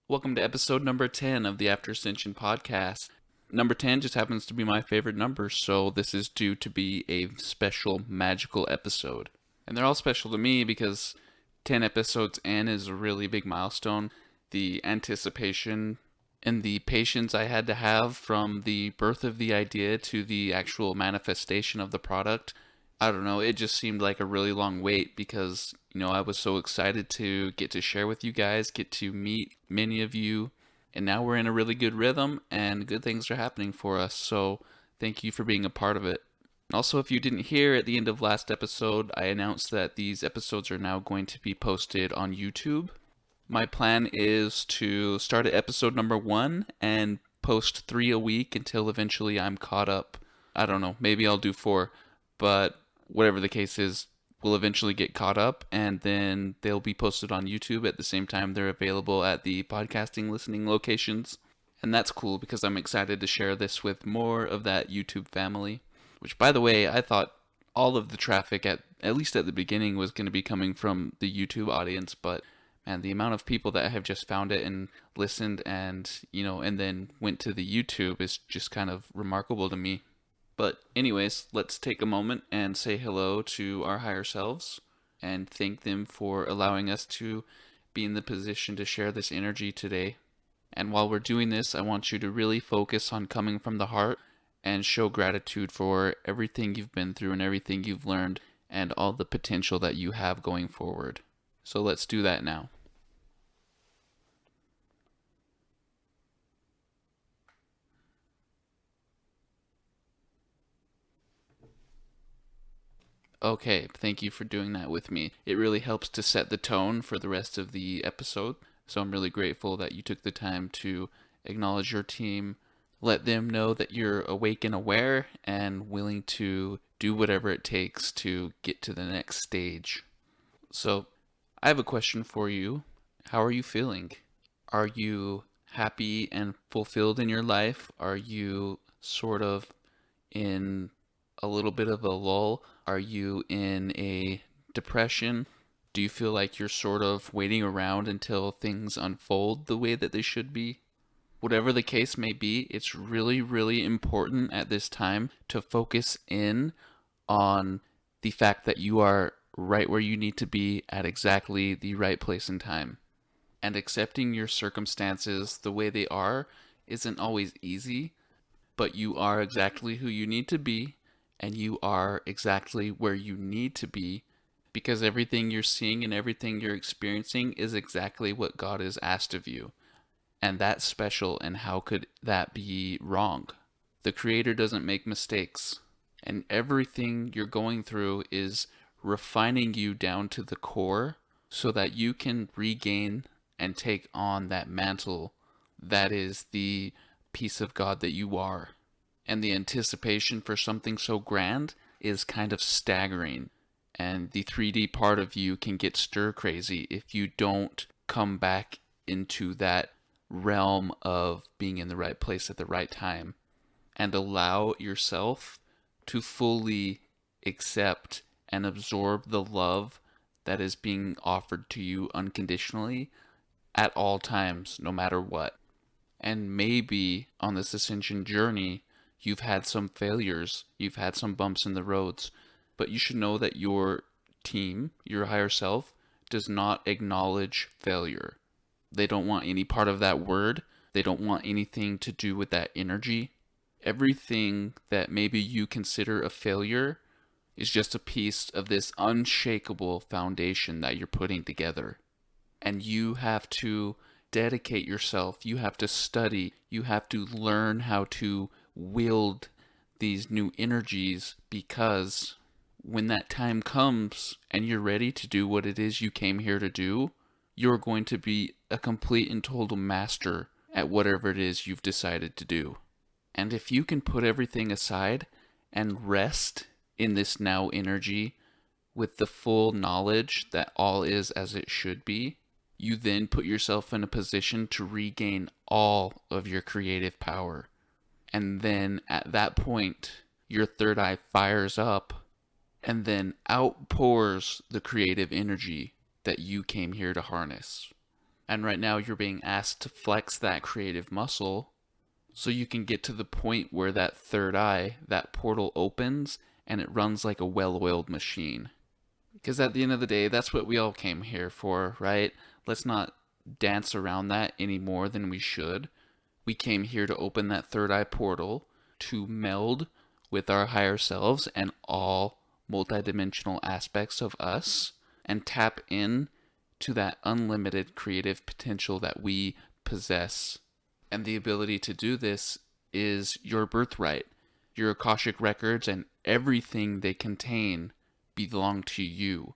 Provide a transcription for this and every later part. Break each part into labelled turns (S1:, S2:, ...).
S1: Welcome to episode number 10 of the Ascension podcast. Number 10 just happens to be my favorite number, so this is due to be a special magical episode. And they're all special to me because 10 episodes in is a really big milestone. The anticipation and the patience I had to have from the birth of the idea to the actual manifestation of the product, I don't know, it just seemed like a really long wait because, I was so excited to get to share with you guys, get to meet many of you, and now we're in a really good rhythm and good things are happening for us. So thank you for being a part of it. Also, if you didn't hear at the end of last episode, I announced that these episodes are now going to be posted on YouTube. My plan is to start at episode number 1 and post 3 a week until eventually I'm caught up. I don't know, maybe I'll do 4, but whatever the case is, we'll eventually get caught up and then they'll be posted on YouTube at the same time they're available at the podcasting listening locations. And that's cool because I'm excited to share this with more of that YouTube family. Which, by the way, I thought all of the traffic, at least at the beginning, was going to be coming from the YouTube audience, but man, the amount of people that have just found it and listened and, and then went to the YouTube is just kind of remarkable to me. But anyways, let's take a moment and say hello to our higher selves and thank them for allowing us to be in the position to share this energy today. And while we're doing this, I want you to really focus on coming from the heart and show gratitude for everything you've been through and everything you've learned and all the potential that you have going forward. So let's do that now. Okay, thank you for doing that with me. It really helps to set the tone for the rest of the episode. So I'm really grateful that you took the time to acknowledge your team, let them know that you're awake and aware and willing to do whatever it takes to get to the next stage. So I have a question for you. How are you feeling? Are you happy and fulfilled in your life? Are you sort of in a little bit of a lull? Are you in a depression? Do you feel like you're sort of waiting around until things unfold the way that they should be? Whatever the case may be, it's really, really important at this time to focus in on the fact that you are right where you need to be at exactly the right place and time. And accepting your circumstances the way they are isn't always easy, but you are exactly who you need to be, and you are exactly where you need to be, because everything you're seeing and everything you're experiencing is exactly what God has asked of you. And that's special, and how could that be wrong? The Creator doesn't make mistakes, and everything you're going through is refining you down to the core so that you can regain and take on that mantle that is the piece of God that you are. And the anticipation for something so grand is kind of staggering. And the 3D part of you can get stir crazy if you don't come back into that realm of being in the right place at the right time and allow yourself to fully accept and absorb the love that is being offered to you unconditionally at all times, no matter what. And maybe on this ascension journey, you've had some failures, you've had some bumps in the roads, but you should know that your team, your higher self, does not acknowledge failure. They don't want any part of that word. They don't want anything to do with that energy. Everything that maybe you consider a failure is just a piece of this unshakable foundation that you're putting together. And you have to dedicate yourself. You have to study. You have to learn how to wield these new energies, because when that time comes and you're ready to do what it is you came here to do, you're going to be a complete and total master at whatever it is you've decided to do. And if you can put everything aside and rest in this now energy with the full knowledge that all is as it should be, you then put yourself in a position to regain all of your creative power. And then at that point, your third eye fires up and then outpours the creative energy that you came here to harness. And right now you're being asked to flex that creative muscle so you can get to the point where that third eye, that portal opens and it runs like a well-oiled machine. Because at the end of the day, that's what we all came here for, right? Let's not dance around that any more than we should. We came here to open that third eye portal to meld with our higher selves and all multidimensional aspects of us and tap in to that unlimited creative potential that we possess. And the ability to do this is your birthright. Your Akashic records and everything they contain belong to you.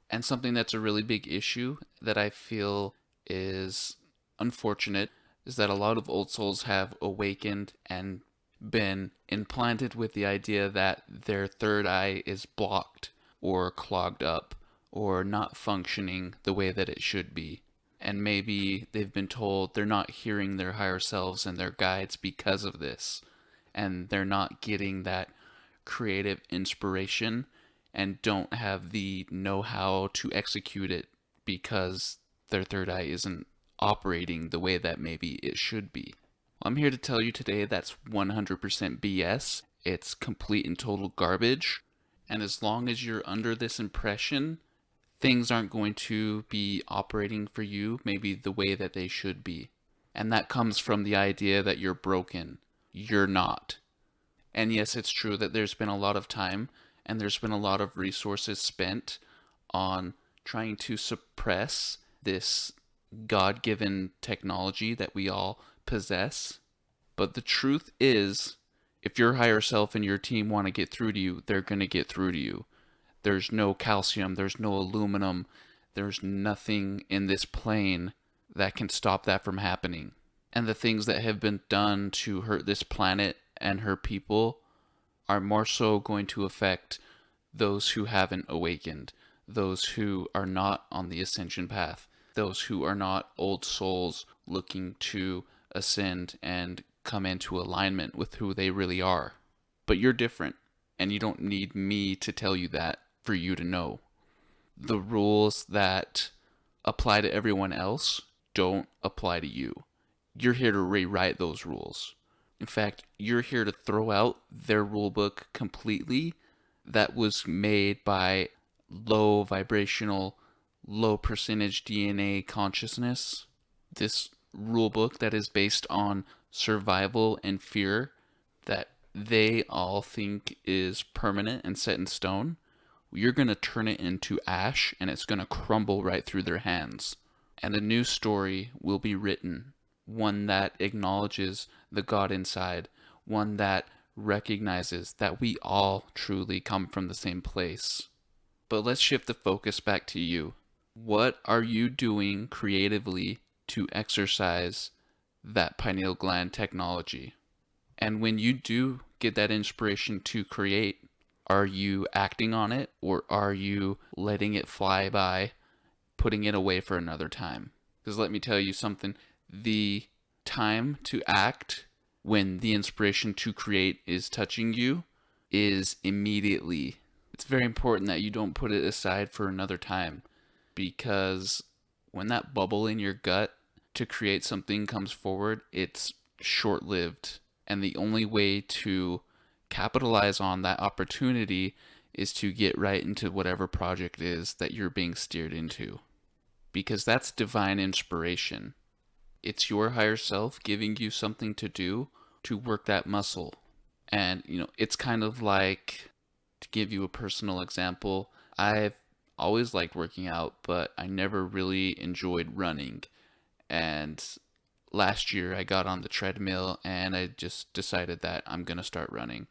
S1: And something that's a really big issue that I feel is unfortunate is that a lot of old souls have awakened and been implanted with the idea that their third eye is blocked or clogged up or not functioning the way that it should be. And maybe they've been told they're not hearing their higher selves and their guides because of this. And they're not getting that creative inspiration and don't have the know-how to execute it because their third eye isn't operating the way that maybe it should be. I'm here to tell you today that's 100% BS. It's complete and total garbage. And as long as you're under this impression, things aren't going to be operating for you maybe the way that they should be. And that comes from the idea that you're broken. You're not. And yes, it's true that there's been a lot of time and there's been a lot of resources spent on trying to suppress this God-given technology that we all possess. But the truth is, if your higher self and your team want to get through to you, they're going to get through to you. There's no calcium, there's no aluminum, there's nothing in this plane that can stop that from happening. And the things that have been done to hurt this planet and hurt people are more so going to affect those who haven't awakened, those who are not on the ascension path, those who are not old souls looking to ascend and come into alignment with who they really are. But you're different, and you don't need me to tell you that for you to know. The rules that apply to everyone else don't apply to you. You're here to rewrite those rules. In fact, you're here to throw out their rulebook completely that was made by low vibrational, low percentage DNA consciousness. This rulebook that is based on survival and fear that they all think is permanent and set in stone. You're going to turn it into ash and it's going to crumble right through their hands. And a new story will be written. One that acknowledges the God inside, one that recognizes that we all truly come from the same place. But let's shift the focus back to you. What are you doing creatively to exercise that pineal gland technology? And when you do get that inspiration to create, are you acting on it or are you letting it fly by, putting it away for another time? Because let me tell you something. The time to act when the inspiration to create is touching you is immediately. It's very important that you don't put it aside for another time, because when that bubble in your gut to create something comes forward, it's short-lived. And the only way to capitalize on that opportunity is to get right into whatever project it is that you're being steered into. Because that's divine inspiration. It's your higher self giving you something to do to work that muscle. And, it's kind of like, to give you a personal example, I've always liked working out, but I never really enjoyed running. And last year I got on the treadmill and I just decided that I'm going to start running.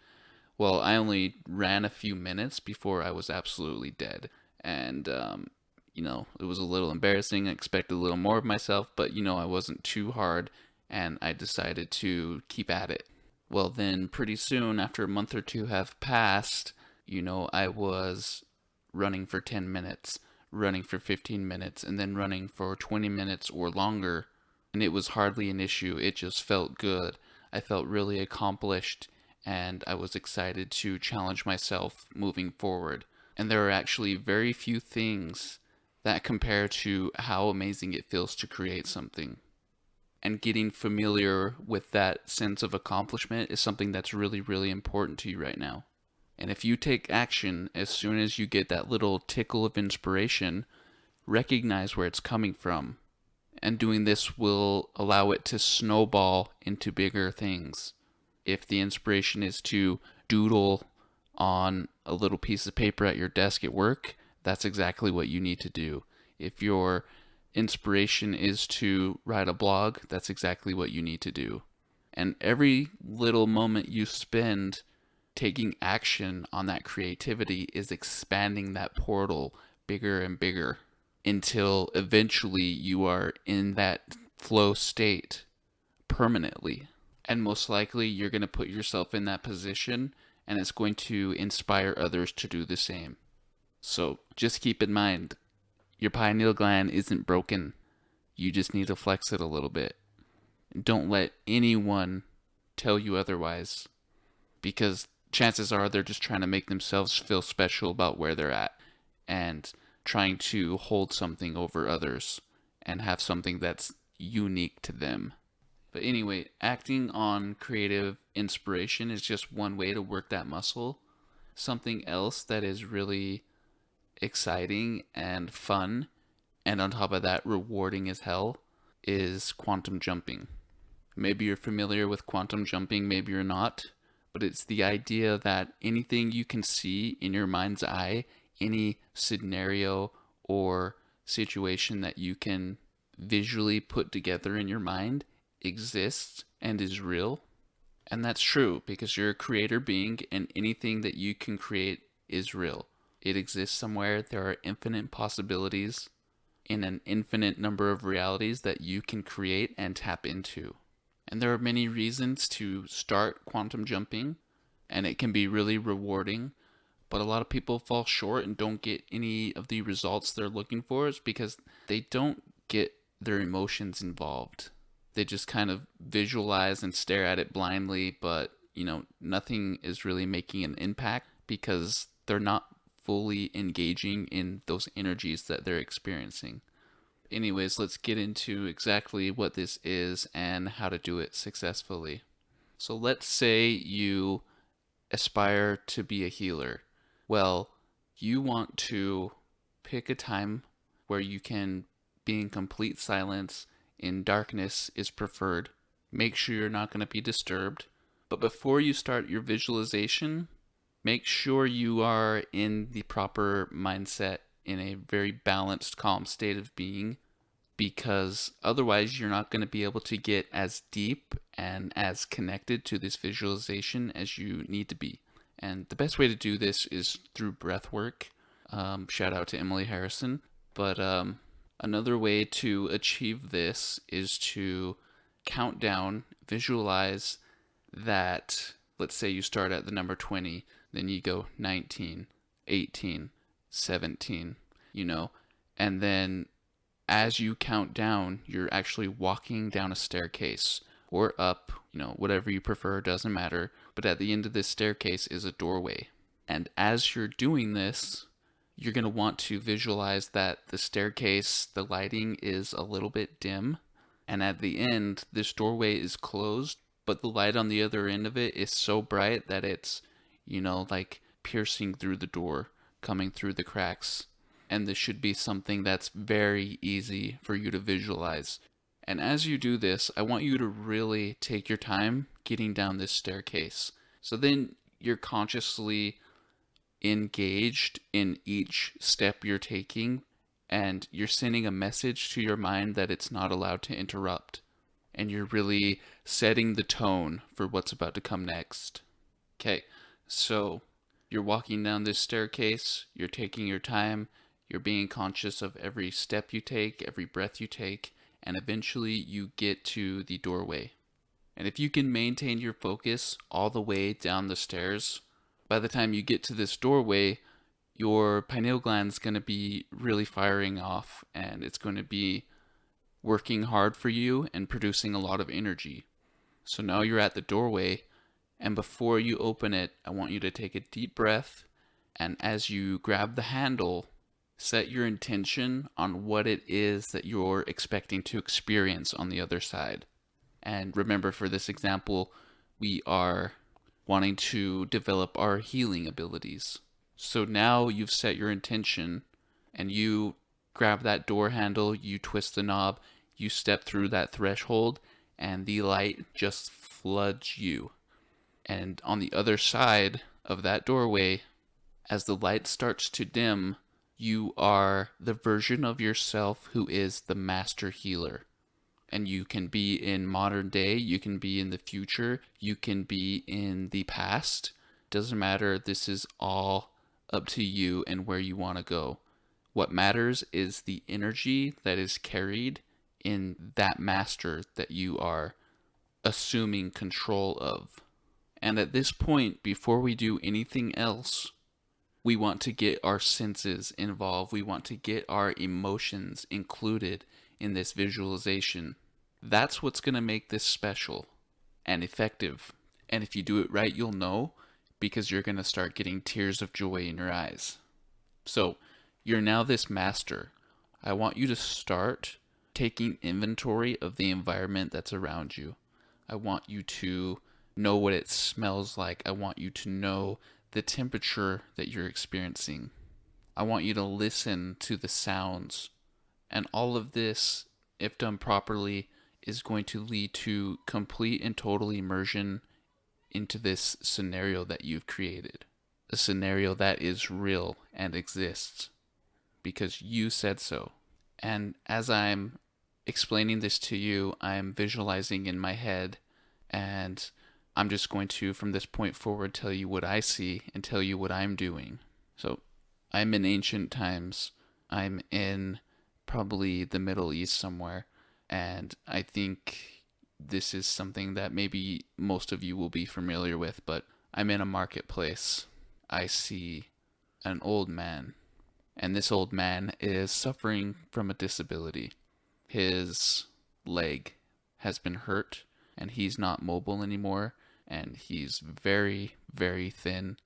S1: Well, I only ran a few minutes before I was absolutely dead. And, it was a little embarrassing. I expected a little more of myself, but, I wasn't too hard and I decided to keep at it. Well, then pretty soon, after a month or two have passed, I was running for 10 minutes, running for 15 minutes, and then running for 20 minutes or longer. And it was hardly an issue. It just felt good. I felt really accomplished, and I was excited to challenge myself moving forward. And there are actually very few things that compare to how amazing it feels to create something. And getting familiar with that sense of accomplishment is something that's really, really important to you right now. And if you take action as soon as you get that little tickle of inspiration, recognize where it's coming from. And doing this will allow it to snowball into bigger things. If the inspiration is to doodle on a little piece of paper at your desk at work, that's exactly what you need to do. If your inspiration is to write a blog, that's exactly what you need to do. And every little moment you spend taking action on that creativity is expanding that portal bigger and bigger until eventually you are in that flow state permanently. And most likely you're going to put yourself in that position, and it's going to inspire others to do the same. So just keep in mind, your pineal gland isn't broken. You just need to flex it a little bit. Don't let anyone tell you otherwise, because chances are they're just trying to make themselves feel special about where they're at and trying to hold something over others and have something that's unique to them. But anyway, acting on creative inspiration is just one way to work that muscle. Something else that is really exciting and fun, and on top of that, rewarding as hell, is quantum jumping. Maybe you're familiar with quantum jumping, maybe you're not, but it's the idea that anything you can see in your mind's eye, any scenario or situation that you can visually put together in your mind, exists and is real. And that's true because you're a creator being, and anything that you can create is real. It exists somewhere. There are infinite possibilities in an infinite number of realities that you can create and tap into. And there are many reasons to start quantum jumping, and it can be really rewarding. But a lot of people fall short and don't get any of the results they're looking for is because they don't get their emotions involved. They just kind of visualize and stare at it blindly, but nothing is really making an impact because they're not fully engaging in those energies that they're experiencing. Anyways, let's get into exactly what this is and how to do it successfully. So let's say you aspire to be a healer. Well, you want to pick a time where you can be in complete silence. In darkness is preferred. Make sure you're not going to be disturbed. But before you start your visualization, make sure you are in the proper mindset, in a very balanced, calm state of being, because otherwise you're not going to be able to get as deep and as connected to this visualization as you need to be. And the best way to do this is through breath work. Shout out to Emily Harrison. But another way to achieve this is to count down, visualize that, let's say you start at the number 20, then you go 19, 18, 17, and then as you count down, you're actually walking down a staircase or up, whatever you prefer, doesn't matter. But at the end of this staircase is a doorway. And as you're doing this, you're going to want to visualize that the staircase, the lighting is a little bit dim. And at the end, this doorway is closed, but the light on the other end of it is so bright that it's, like piercing through the door, coming through the cracks. And this should be something that's very easy for you to visualize. And as you do this, I want you to really take your time getting down this staircase. So then you're consciously engaged in each step you're taking, and you're sending a message to your mind that it's not allowed to interrupt. And you're really setting the tone for what's about to come next. Okay, so you're walking down this staircase, you're taking your time, you're being conscious of every step you take, every breath you take, and eventually you get to the doorway. And if you can maintain your focus all the way down the stairs, by the time you get to this doorway, your pineal gland is going to be really firing off, and it's going to be working hard for you and producing a lot of energy. So now you're at the doorway, and before you open it, I want you to take a deep breath, and as you grab the handle, Set your intention on what it is that you're expecting to experience on the other side. And remember, for this example, we are wanting to develop our healing abilities. So now you've set your intention and you grab that door handle, you twist the knob, you step through that threshold, and the light just floods you. And on the other side of that doorway, as the light starts to dim, you are the version of yourself who is the master healer. And you can be in modern day, you can be in the future, you can be in the past. Doesn't matter. This is all up to you and where you want to go. What matters is the energy that is carried in that master that you are assuming control of. And at this point, before we do anything else, we want to get our senses involved. We want to get our emotions included in this visualization. That's what's going to make this special and effective. And if you do it right, you'll know, because you're going to start getting tears of joy in your eyes. So, you're now this master. I want you to start taking inventory of the environment that's around you. I want you to know what it smells like. I want you to know the temperature that you're experiencing. I want you to listen to the sounds. And all of this, if done properly, is going to lead to complete and total immersion into this scenario that you've created. A scenario that is real and exists because you said so. And as I'm explaining this to you, I'm visualizing in my head, and I'm just going to, from this point forward, tell you what I see and tell you what I'm doing. So, I'm in ancient times. I'm in probably the Middle East somewhere, and I think this is something that maybe most of you will be familiar with, but I'm in a marketplace. I see an old man, and this old man is suffering from a disability. His leg has been hurt, and he's not mobile anymore, and he's very, very thin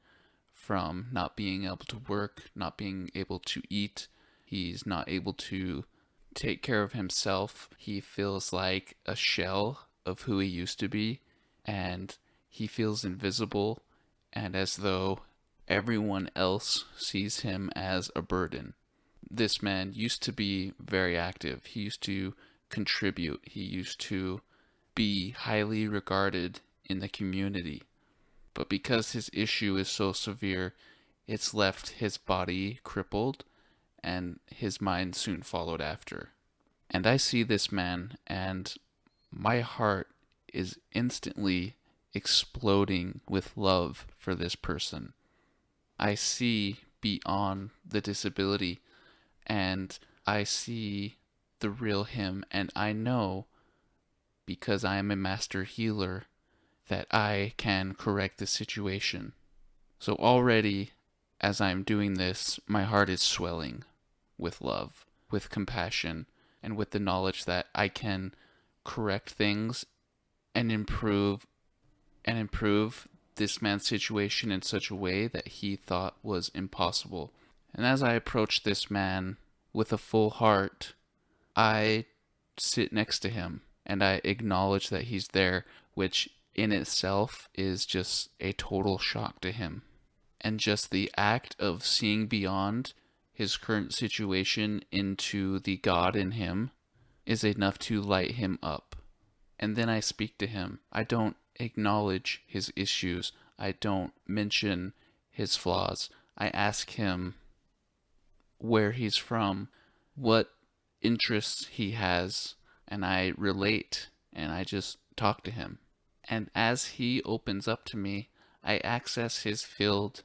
S1: from not being able to work, not being able to eat. He's not able to take care of himself. He feels like a shell of who he used to be, and he feels invisible and as though everyone else sees him as a burden. This man used to be very active. He used to contribute. He used to be highly regarded in the community. But because his issue is so severe, it's left his body crippled, and his mind soon followed after. And I see this man, and my heart is instantly exploding with love for this person. I see beyond the disability, and I see the real him, and I know, because I am a master healer, that I can correct the situation. So already, as I'm doing this, my heart is swelling with love, with compassion, and with the knowledge that I can correct things and improve this man's situation in such a way that he thought was impossible. And as I approach this man with a full heart, I sit next to him and I acknowledge that he's there, which in itself is just a total shock to him. And just the act of seeing beyond his current situation into the God in him is enough to light him up. And then I speak to him. I don't acknowledge his issues. I don't mention his flaws. I ask him where he's from, what interests he has, and I relate, and I just talk to him. And as he opens up to me, I access his field,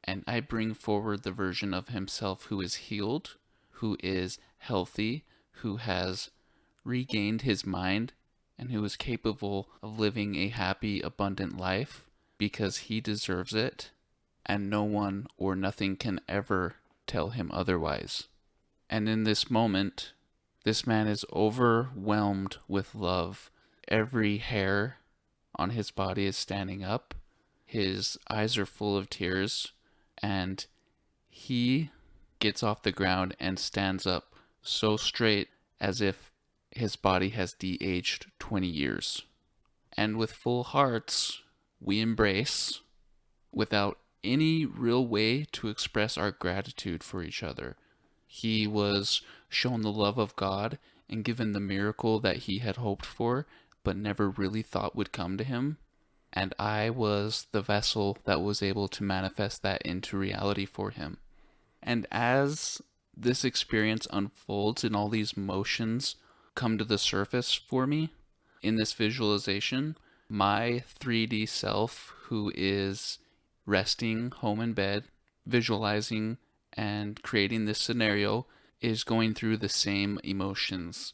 S1: and I bring forward the version of himself who is healed, who is healthy, who has regained his mind, and who is capable of living a happy, abundant life because he deserves it, and no one or nothing can ever tell him otherwise. And in this moment, this man is overwhelmed with love. Every hair on his body is standing up. His eyes are full of tears, and he gets off the ground and stands up so straight as if his body has de-aged 20 years. And with full hearts, we embrace without any real way to express our gratitude for each other. He was shown the love of God and given the miracle that he had hoped for, but never really thought would come to him. And I was the vessel that was able to manifest that into reality for him. And as this experience unfolds and all these motions come to the surface for me in this visualization, my 3D self, who is resting home in bed, visualizing and creating this scenario, is going through the same emotions.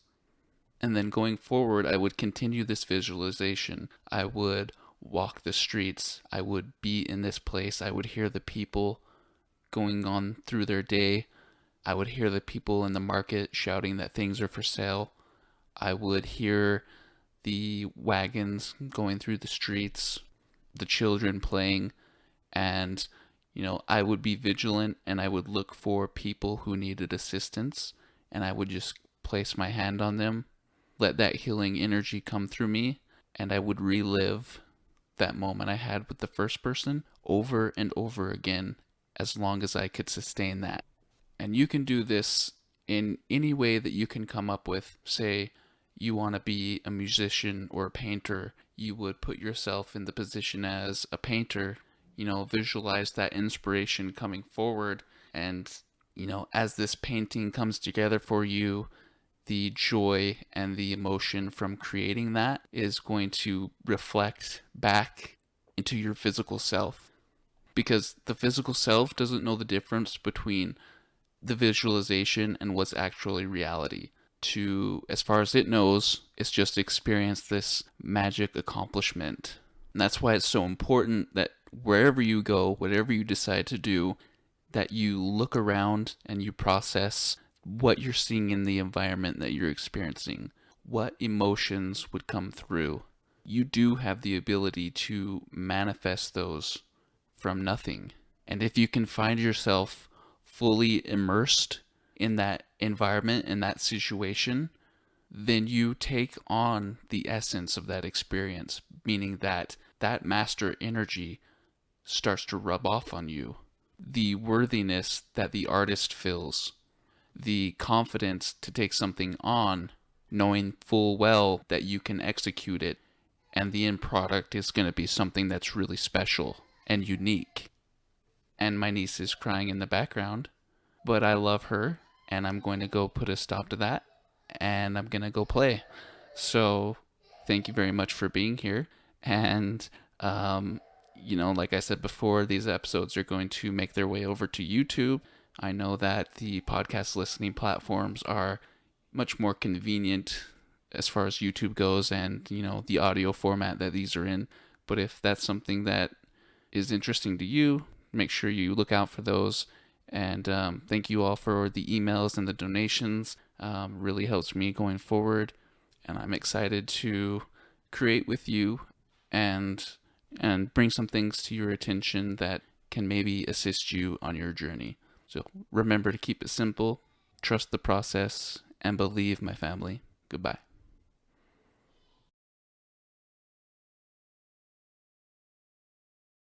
S1: And then going forward, I would continue this visualization. I would walk the streets. I would be in this place. I would hear the people going on through their day. I would hear the people in the market shouting that things are for sale. I would hear the wagons going through the streets, the children playing, and I would be vigilant and I would look for people who needed assistance, and I would just place my hand on them, let that healing energy come through me, and I would relive that moment I had with the first person over and over again as long as I could sustain that. And you can do this in any way that you can come up with. Say you want to be a musician or a painter, you would put yourself in the position as a painter, visualize that inspiration coming forward, and as this painting comes together for you, the joy and the emotion from creating that is going to reflect back into your physical self. Because the physical self doesn't know the difference between the visualization and what's actually reality. As far as it knows, it's just experienced this magic accomplishment. And that's why it's so important that wherever you go, whatever you decide to do, that you look around and you process what you're seeing in the environment that you're experiencing. What emotions would come through? You do have the ability to manifest those from nothing. And if you can find yourself fully immersed in that environment, in that situation, then you take on the essence of that experience, meaning that that master energy starts to rub off on you. The worthiness that the artist feels, the confidence to take something on, knowing full well that you can execute it, and the end product is going to be something that's really special and unique. And my niece is crying in the background, but I love her, and I'm going to go put a stop to that, and I'm going to go play. So thank you very much for being here. And, like I said before, these episodes are going to make their way over to YouTube. I know that the podcast listening platforms are much more convenient as far as YouTube goes and, the audio format that these are in. But if that's something that is interesting to you, make sure you look out for those. And thank you all for the emails and the donations. Really helps me going forward. And I'm excited to create with you and bring some things to your attention that can maybe assist you on your journey. So remember to keep it simple, trust the process, and believe, my family. Goodbye.